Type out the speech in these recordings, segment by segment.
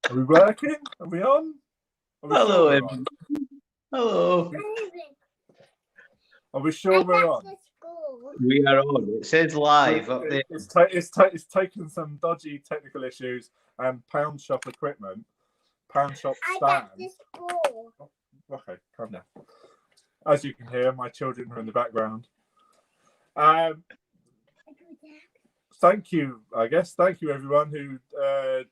Are we working? Are we on? Are we Hello, sure we're on? Hello. Are we sure we're on? We are on. It says live up there. It's taken some dodgy technical issues and pound shop equipment, pound shop stand. Okay, calm down. As you can hear, my children are in the background. Thank you, I guess. Thank you, everyone who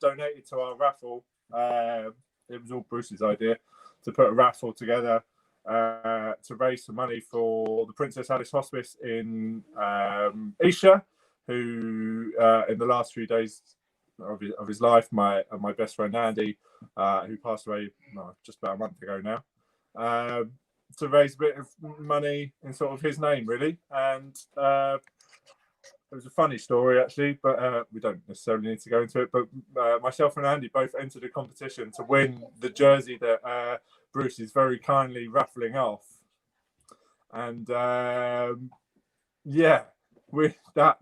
donated to our raffle. It was all Bruce's idea to put a raffle together to raise some money for the Princess Alice Hospice in Isha, who in the last few days of his life, my best friend Andy, who passed away just about a month ago now, to raise a bit of money in sort of his name, really. And it was a funny story, actually, but we don't necessarily need to go into it. But myself and Andy both entered a competition to win the jersey that Bruce is very kindly raffling off. And yeah, with that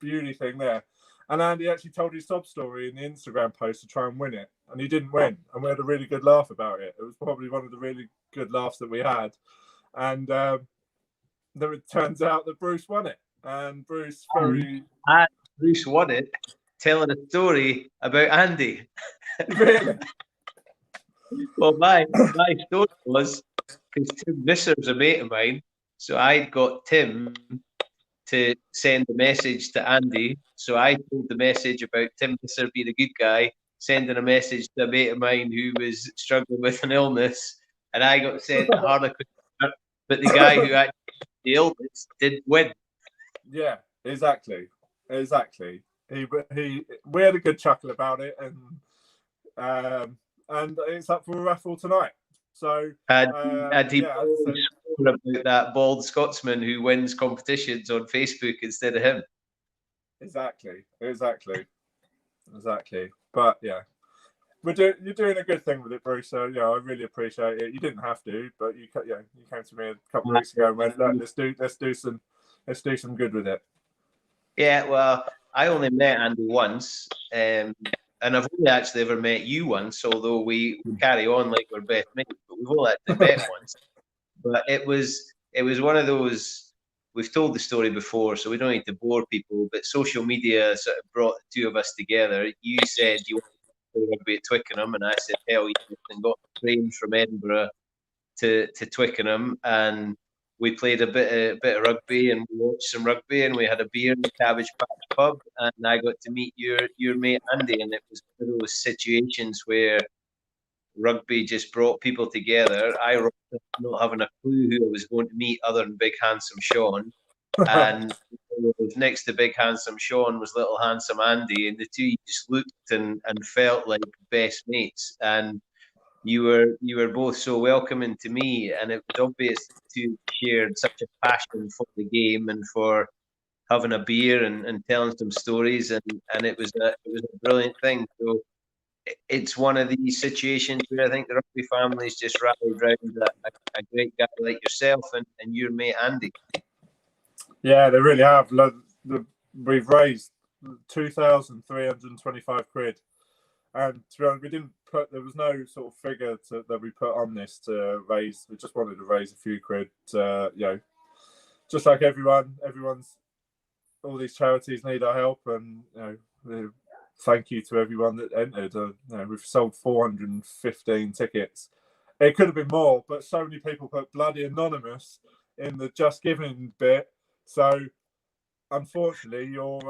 beauty thing there. And Andy actually told his sob story in the Instagram post to try and win it. And he didn't win. And we had a really good laugh about it. It was probably one of the really good laughs that we had. And then it turns out that Bruce won it. And Bruce Bruce won it, telling a story about Andy. Really? Well, my story was, because Tim Visser's a mate of mine, so I got Tim to send a message to Andy. So I told the message about Tim Visser being a good guy, sending a message to a mate of mine who was struggling with an illness, and I got sent a Harlequin. But the guy who actually had the illness did win. Yeah, exactly. We had a good chuckle about it, and it's up for a raffle tonight. So and he swore about that bald Scotsman who wins competitions on Facebook instead of him. Exactly. But yeah, you're doing a good thing with it, Bruce. So yeah, I really appreciate it. You didn't have to, but you came to me a couple of weeks ago and went, let's do some good with it. Yeah, well, I only met Andy once, and I've only actually ever met you once, although we carry on like we're best mates, but we've all actually met once. But it was one of those, we've told the story before, so we don't need to bore people, but social media sort of brought the two of us together. You said you wanted to play rugby at Twickenham, and I said, hell yes, and got trained from Edinburgh to Twickenham, and we played a bit of rugby, and we watched some rugby, and we had a beer in the Cabbage Patch pub, and I got to meet your mate Andy, and it was one of those situations where rugby just brought people together. I rocked up not having a clue who I was going to meet other than Big Handsome Sean, and next to Big Handsome Sean was Little Handsome Andy, and the two just looked and felt like best mates. And you were both so welcoming to me, and it was obvious that you shared such a passion for the game and for having a beer and telling some stories, and it was a brilliant thing. So it's one of these situations where I think the rugby family's just rallied around a great guy like yourself and your mate Andy. Yeah, they really have. We've raised 2,325 quid. And to be honest, there was no sort of figure that we put on this to raise. We just wanted to raise a few quid. Just like everyone's, all these charities need our help, and thank you to everyone that entered. We've sold 415 tickets. It could have been more, but so many people put bloody anonymous in the Just Giving bit. So unfortunately, your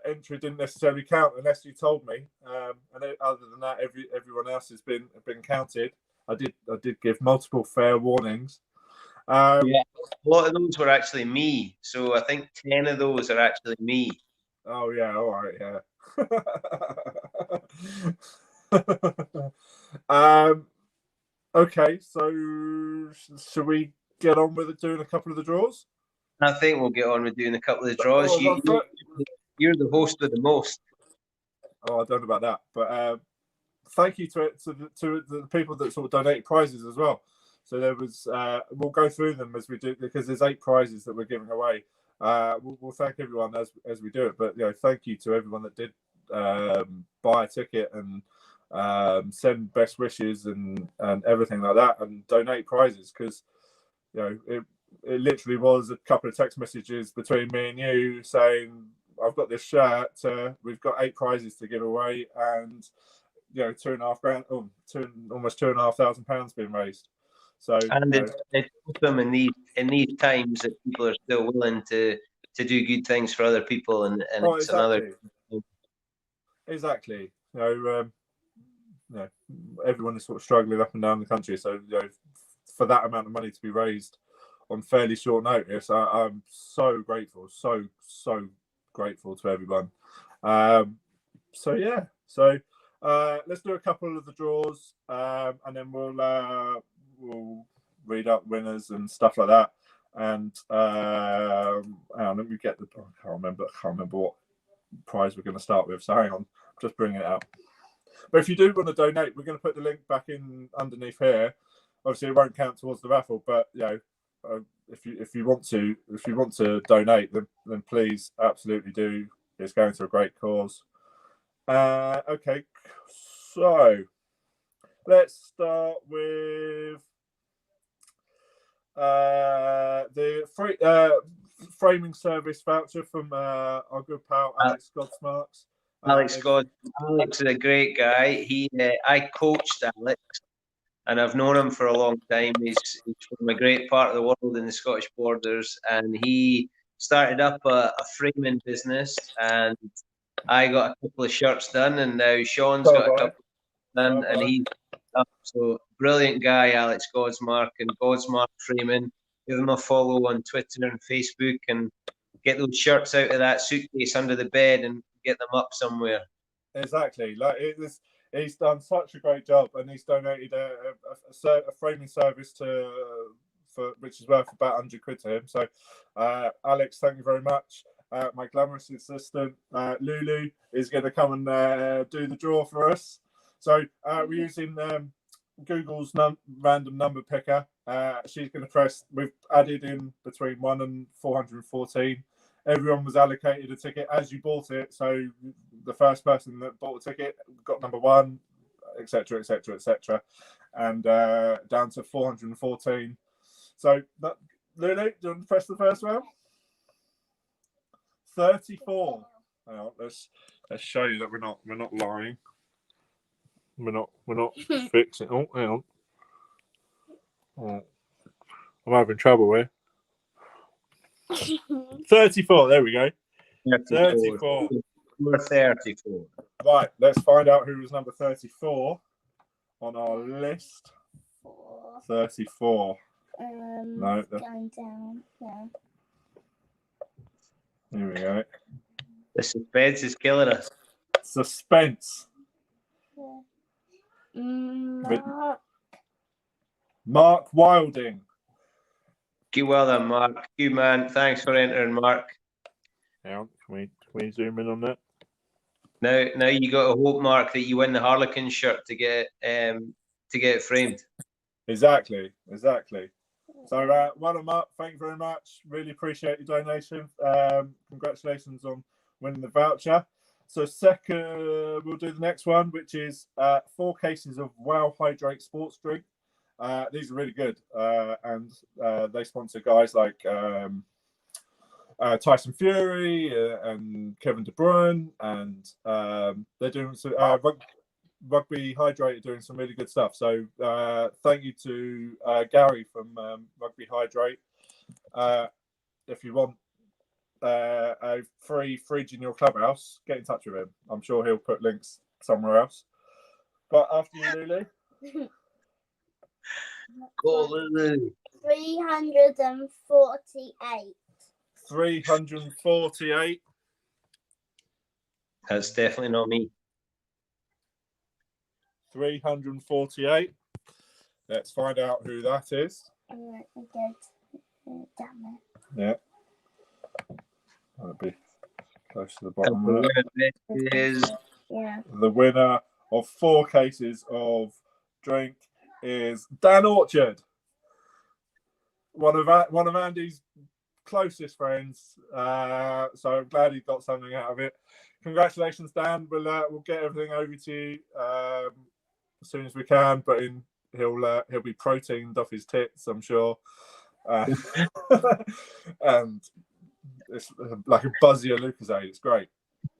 entry didn't necessarily count unless you told me. And other than that, everyone else has been counted. I did give multiple fair warnings. Yeah, a lot of those were actually me. So I think 10 of those are actually me. Oh yeah, all right, yeah. Okay, so should we get on with doing a couple of the draws? I think we'll get on with doing a couple of the draws. You're the host with the most. Oh, I don't know about that, but thank you to the people that sort of donate prizes as well. So there was, we'll go through them as we do, because there's 8 prizes that we're giving away. We'll thank everyone as we do it, but thank you to everyone that did buy a ticket and send best wishes and everything like that, and donate prizes, because it literally was a couple of text messages between me and you saying, I've got this shirt, we've got 8 prizes to give away, and almost £2,500 being raised. So, and it's awesome in these times that people are still willing to do good things for other people, and it's exactly. another. Exactly. Everyone is sort of struggling up and down the country, so for that amount of money to be raised on fairly short notice, I'm so grateful, so grateful to everyone. So let's do a couple of the draws, and then we'll read out winners and stuff like that. And let me get I can't remember what prize we're going to start with. So hang on, just bringing it up. But if you do want to donate, we're going to put the link back in underneath here. Obviously, it won't count towards the raffle, but if you want to donate, then please absolutely do. It's going to a great cause. Okay, so let's start with the free framing service voucher from our good pal Alex Godsmarks. Alex is a great guy. I coached Alex, and I've known him for a long time. He's from a great part of the world in the Scottish borders, and he started up a framing business, and I got a couple of shirts done, and now Sean's got a couple done, and he's up. So brilliant guy, Alex Godsmark, and Godsmark Framing. Give him a follow on Twitter and Facebook, and get those shirts out of that suitcase under the bed and get them up somewhere. Exactly. He's done such a great job, and he's donated a framing service which is worth about 100 quid to him. So, Alex, thank you very much. My glamorous assistant, Lulu, is going to come and do the draw for us. So we're using Google's random number picker. She's going to press. We've added in between 1 and 414. Everyone was allocated a ticket as you bought it. So the first person that bought a ticket got number 1, etc., and down to 414. So, Lulu, do you want to press the first one? 34. Hang on, let's show you that we're not lying. We're not fixing. Oh, hang on. Oh, I'm having trouble here. 34. There we go. 34. Number 34. Right. Let's find out who was number 34 on our list. 34. No. Going down. Yeah. Here we go. The suspense is killing us. Suspense. Mark Wilding. Well done, Mark. You man. Thanks for entering, Mark. Yeah, can we zoom in on that? Now you got to hope, Mark, that you win the Harlequin shirt to get it framed. Exactly. So well done, Mark. Thank you very much. Really appreciate your donation. Congratulations on winning the voucher. So second, we'll do the next one, which is 4 cases of Wow Hydrate sports drink. These are really good, and they sponsor guys like Tyson Fury and Kevin De Bruyne, and they're doing some Rugby Hydrate doing some really good stuff. So thank you to Gary from Rugby Hydrate. If you want a free fridge in your clubhouse, get in touch with him. I'm sure he'll put links somewhere else. But after you, Lulu. Go, Lulu. 348. 348. That's definitely not me. 348. Let's find out who that is. Yeah. That'll be close to the bottom. The winner of 4 cases of drink is Dan Orchard. One of Andy's closest friends. So I'm glad he got something out of it. Congratulations, Dan. We'll get everything over to you as soon as we can. But he'll be proteined off his tits, I'm sure. And it's like a buzzier Lucozade. It's great.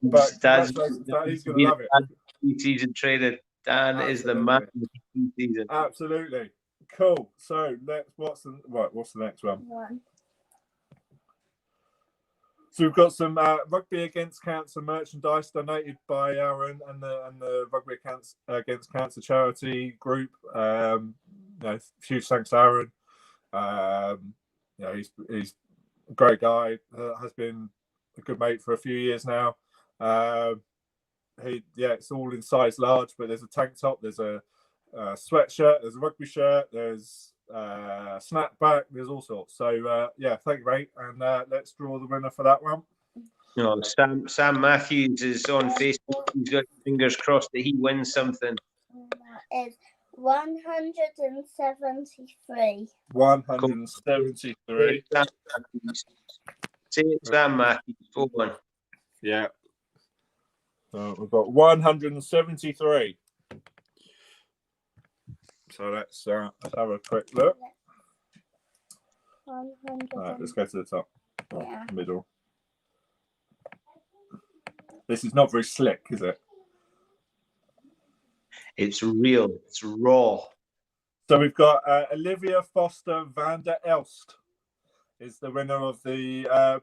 But congratulations, Dan. He's going to love it. Season traded. Dan is the man of the season. Absolutely. Cool. So what's the next one? So we've got some Rugby Against Cancer merchandise donated by Aaron and the Rugby Against Cancer charity group. Huge thanks to Aaron. He's a great guy. Has been a good mate for a few years now. It's all in size large, but there's a tank top, there's a sweatshirt, there's a rugby shirt, there's snapback, there's all sorts. So thank you, mate, and let's draw the winner for that one. No, Sam Matthews is on Facebook. He's got fingers crossed that he wins something. It's 173. 173. Say it, Sam Matthews. 4-1. Yeah. So we've got 173. So let's have a quick look. 100. Right, let's go to the top. Yeah. Middle. This is not very slick, is it? It's real. It's raw. So we've got Olivia Foster van der Elst is the winner of the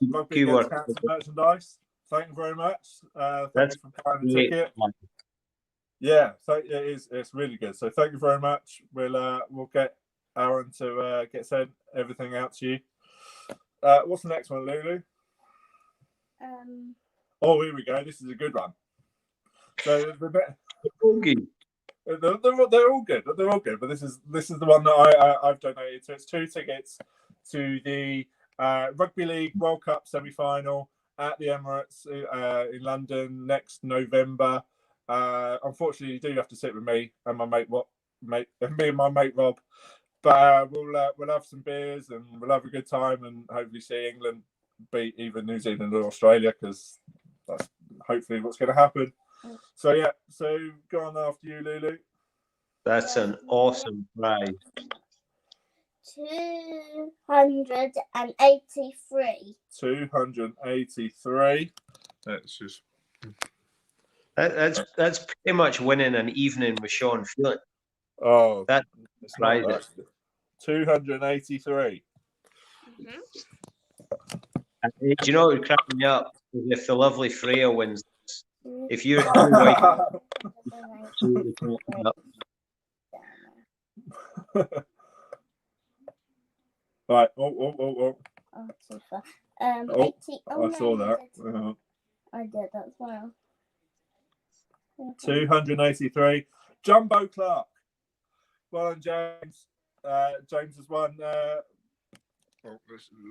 Rugby Against Cancer merchandise. Thank you very much. Thanks for buying the ticket. Yeah, so it's really good. So thank you very much. We'll get Aaron to send everything out to you. What's the next one, Lulu? Oh, here we go. This is a good one. So they're all good. They're all good. But this is the one that I've donated. So it's 2 tickets to the Rugby League World Cup semi-final at the Emirates in London next November. Unfortunately, you do have to sit with me and my mate Rob. But we'll have some beers and we'll have a good time and hopefully see England beat either New Zealand or Australia, because that's hopefully what's going to happen. So go on after you, Lulu. That's an awesome prize. 283. 283. That's pretty much winning an evening with Sean Phelan. Oh, that's right. 283. Mm-hmm. Do you know what would crack me up? If the lovely Freya wins this. If you're Right. Oh, too far. 80. I saw that. I did as well. 283. Jumbo Clark. Well done, James. James has won.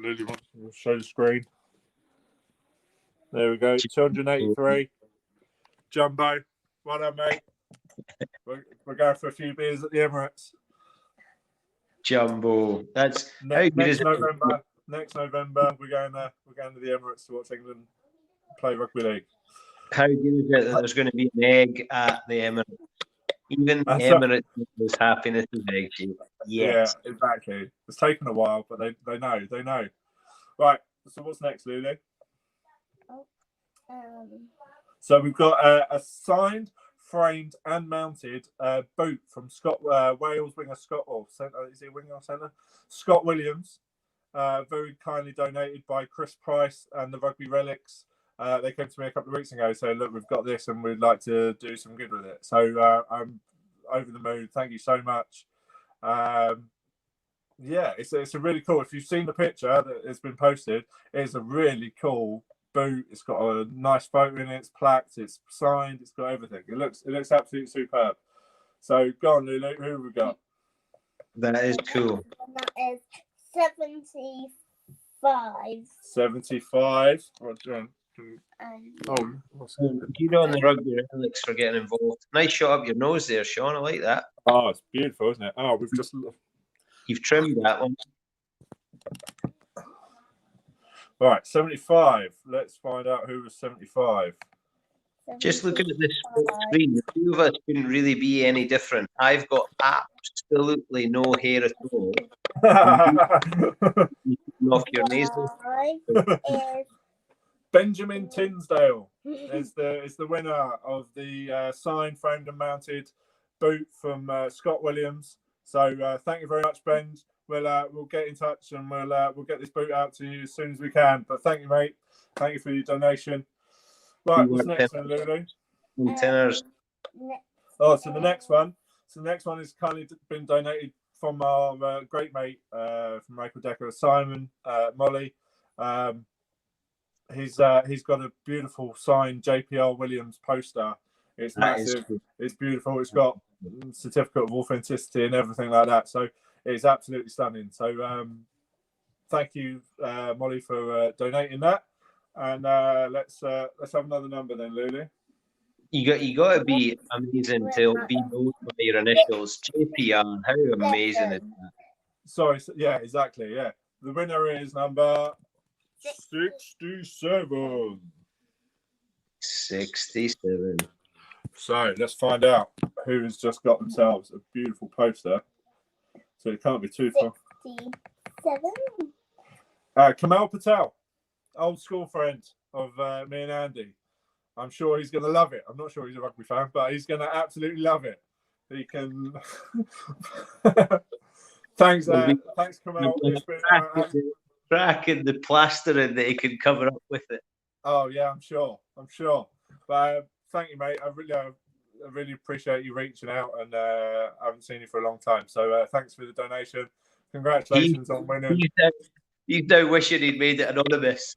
Lily wants to show the screen. There we go. 283. Jumbo. Well done, mate. We're going for a few beers at the Emirates. Jumbo. That's next November. We're going to the Emirates to watch England play rugby league. How good is it that there's going to be an egg at the Emirates? Even the Emirates is happiness is egg shape. Yes. Yeah, exactly. It's taken a while, but they know. Right. So what's next, Lulu? So we've got a signed, framed, and mounted boot from Wales winger Scott, or centre. Is he winger or centre? Scott Williams. Very kindly donated by Chris Price and the Rugby Relics. They came to me a couple of weeks ago saying, look, we've got this and we'd like to do some good with it. So I'm over the moon. Thank you so much. It's a really cool. If you've seen the picture that has been posted, it's a really cool boot. It's got a nice photo in it. It's plaqued. It's signed. It's got everything. It looks absolutely superb. So go on, Lulu. Who have we got? That is cool. That is 75. 75. You know, on the Rugby Relics for getting involved. Nice shot up your nose there, Sean. I like that. Oh, it's beautiful, isn't it? Oh, you've trimmed that one. Right, 75. Let's find out who was 75. Just looking at this screen, the two of us couldn't really be any different. I've got absolutely no hair at all. You can off your nasal. Benjamin Tinsdale is the winner of the signed, framed and mounted boot from Scott Williams. So thank you very much, Ben. We'll get in touch and we'll get this boot out to you as soon as we can. But thank you, mate. Thank you for your donation. Right, what's next then, Lulu? Tenors. Oh, so the next one. So the next one has kind of been donated from our great mate from Michael Decker, Simon Molly. He's got a beautiful signed JPR Williams poster. It's massive. It's beautiful. It's got certificate of authenticity and everything like that. So it's absolutely stunning. So thank you, Molly, for donating that. And let's have another number then, Lulu. You got to be amazing to be known by your initials, JPR. How amazing is that? Sorry, yeah, exactly, yeah. The winner is number 67. 67. So let's find out who has just got themselves a beautiful poster. So it can't be too far. 67. Kamal Patel, old school friend of me and Andy. I'm sure he's going to love it. I'm not sure he's a rugby fan, but he's going to absolutely love it. He can. Thanks, Kamal. Crack in the plastering that he can cover up with it. Oh yeah, I'm sure. But thank you, mate. I really appreciate you reaching out, and I haven't seen you for a long time. So thanks for the donation. Congratulations on winning. He's now wishing he'd made it anonymous.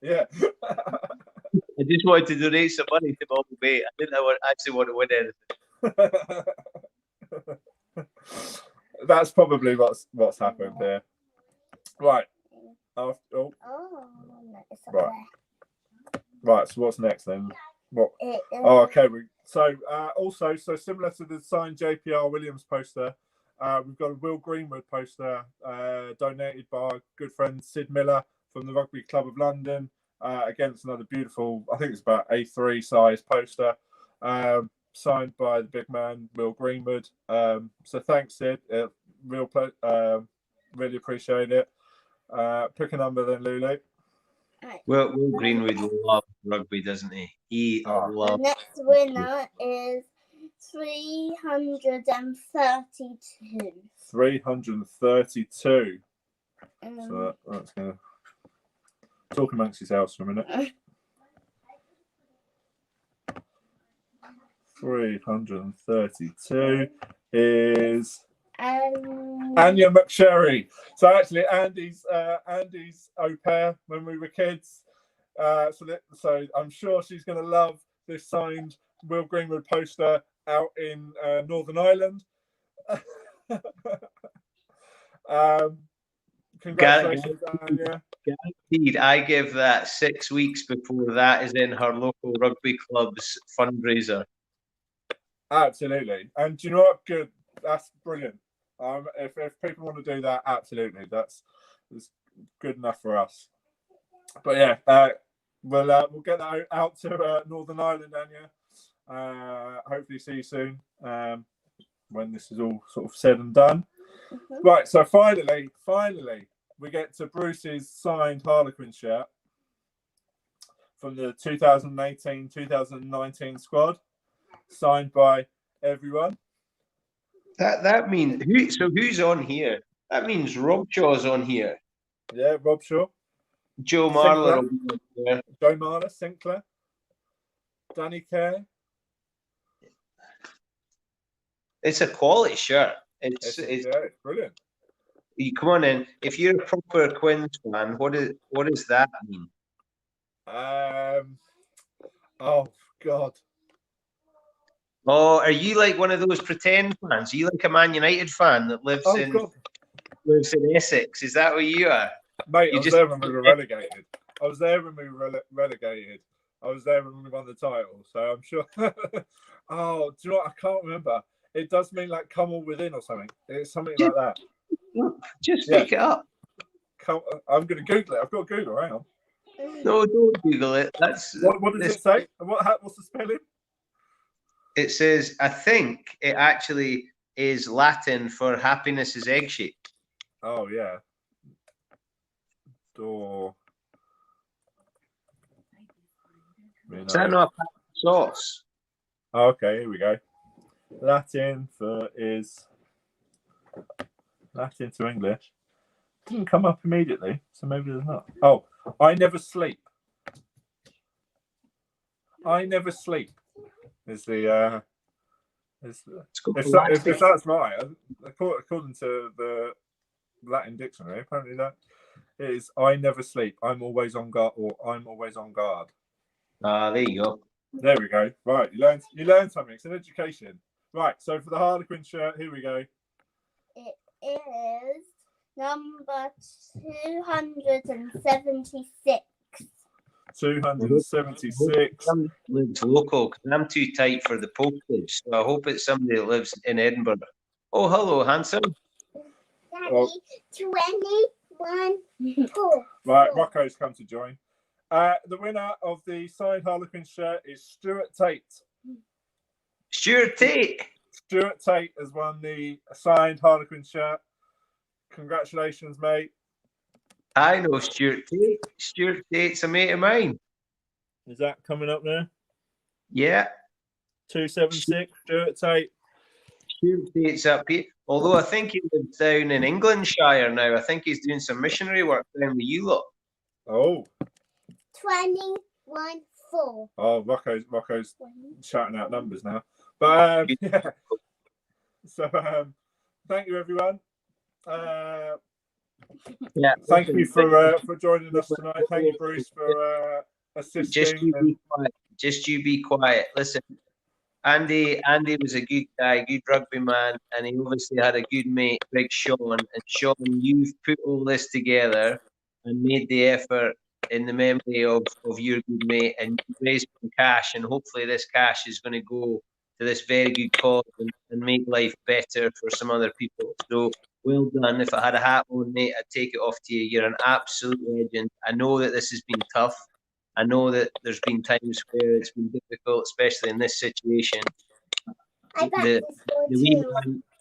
Yeah. I just wanted to donate some money to Mum, mate. I didn't actually want to win anything. That's probably what's happened here. Right. Right. So what's next then? What? Oh, okay. So similar to the signed JPR Williams poster, we've got a Will Greenwood poster donated by our good friend Sid Miller from the Rugby Club of London. Again, it's another beautiful, I think it's about A3 size poster, signed by the big man, Will Greenwood. So thanks, Sid. Really appreciate it. Pick a number then, Lulu. Well, Will Greenwood loves rugby, doesn't he? He loves. The next winner is 332. 332. So that's going to talk amongst yourselves for a minute. 332 is Anya McSherry. So actually, Andy's au pair when we were kids. So I'm sure she's going to love this signed Will Greenwood poster out in Northern Ireland. Congratulations, Anya. Guaranteed, I give that 6 weeks before that is in her local rugby club's fundraiser. Absolutely. And do you know what? Good. That's brilliant. If people want to do that, absolutely. That's good enough for us. But yeah, we'll get that out to Northern Ireland, Anya. Hopefully see you soon when this is all sort of said and done. Mm-hmm. Right, so finally, we get to Bruce's signed Harlequin shirt from the 2018-2019 squad, signed by everyone. That means who's on here? That means Rob Shaw's on here. Yeah, Rob Shaw. Joe Marler. Joe Marler, Sinclair. Danny Kerr. It's a quality shirt. It's brilliant. You come on in. If you're a proper Quins fan, what does that mean? Oh God. Oh, are you like one of those pretend fans? Are you like a Man United fan that lives in Essex? Is that what you are? Mate, I was there when we were relegated. I was there when we won the title. So I'm sure. Oh, do you know what? I can't remember. It does mean like come all within or something. It's something like that. Just pick it up. I'm going to Google it. I've got Google. Hang on. No, don't Google it. What does it say? What's the spelling? It says, I think it actually is Latin for happiness is egg-shaped. Oh, yeah. Door. Is that not a sauce? Oh, okay, here we go. Latin to English. Didn't come up immediately, so maybe there's not. Oh, I never sleep. I never sleep is the if that's right, according to the Latin dictionary, apparently that is I never sleep. I'm always on guard, or I'm always on guard. There you go. There we go. Right, you learn something. It's an education. Right, so for the Harlequin shirt, here we go. It is number 276. 276. Lives local, because I'm too tight for the postage. So I hope it's somebody that lives in Edinburgh. Oh, hello, handsome. Daddy, 21. Right, Rocco's come to join. The winner of the signed Harlequin shirt is Stuart Tate. Stuart Tate. Stuart Tate has won the signed Harlequin shirt. Congratulations, mate. I know Stuart Tate. Stuart Tate's a mate of mine. Is that coming up there? Yeah. 276, Stuart Tate. Stuart Tate's up here. Although I think he lives down in Englandshire now. I think he's doing some missionary work down with you lot. Oh. 21.4. Oh, Rocco's shouting out numbers now. But yeah. So thank you, everyone. Yeah. Thank you for joining us tonight. Thank you, Bruce, for assisting. Just you be quiet. Listen, Andy was a good guy, good rugby man, and he obviously had a good mate, Big Sean. And Sean, you've put all this together and made the effort in the memory of your good mate, and you raised some cash, and hopefully this cash is going to go to this very good cause and make life better for some other people. So well done. If I had a hat on, mate, I'd take it off to you. You're an absolute legend. I know that this has been tough. I know that there's been times where it's been difficult, especially in this situation. The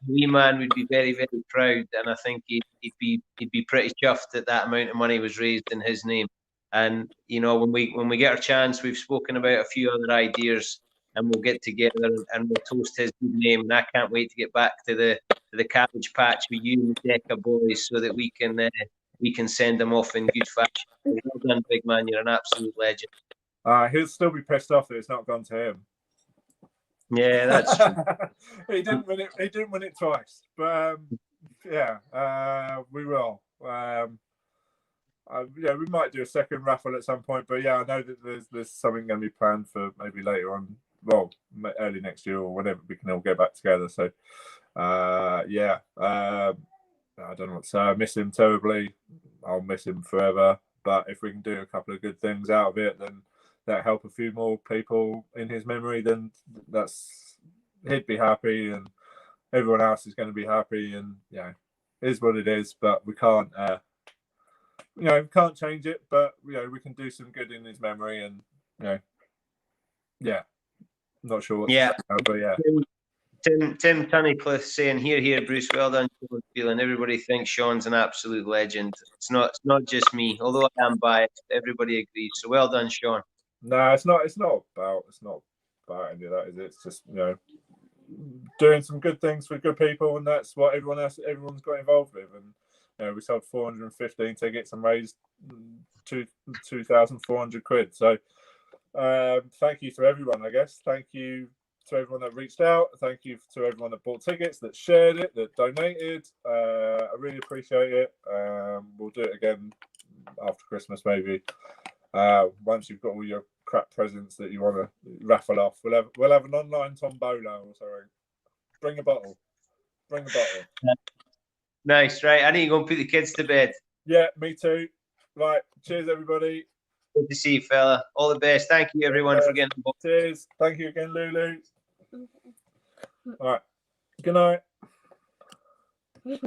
wee man would be very, very proud, and I think he'd be pretty chuffed that that amount of money was raised in his name. And you know, when we get our chance, we've spoken about a few other ideas, and we'll get together and we'll toast his good name. And I can't wait to get back to the cabbage patch with you and the Deca boys, so that we can send them off in good fashion. Well done, big man. You're an absolute legend. He'll still be pissed off that it's not gone to him. Yeah, that's true. He didn't win it. He didn't win it twice, but we will. Yeah, we might do a second raffle at some point, but yeah, I know that there's something going to be planned for maybe later on. Well, early next year or whenever we can all get back together. So, I don't know what to say. I miss him terribly. I'll miss him forever. But if we can do a couple of good things out of it, then that help a few more people in his memory. Then he'd be happy, and everyone else is going to be happy. And yeah, it is what it is. But we can't, can't change it. But we can do some good in his memory, and not sure what to say now, but yeah. Tim Tunnicliffe saying, here, Bruce, well done, Sean Phelan. Everybody thinks Sean's an absolute legend. It's not just me, although I am biased. Everybody agrees. So well done, Sean. No, it's not about any of that, is it? It's just, doing some good things for good people, and that's what everyone's got involved with. And we sold 415 tickets and raised 2,400 quid. So thank you to everyone, I guess. Thank you to everyone that reached out. Thank you to everyone that bought tickets, that shared it, that donated. I really appreciate it. We'll do it again after Christmas, maybe. Once you've got all your crap presents that you want to raffle off, we'll have an online tombola or something. Bring a bottle. Nice, right? I need to go and put the kids to bed. Yeah, me too. Right, cheers, everybody. Good to see you, fella. All the best. Thank you, everyone, for getting involved. Cheers. Thank you again, Lulu. All right. Good night.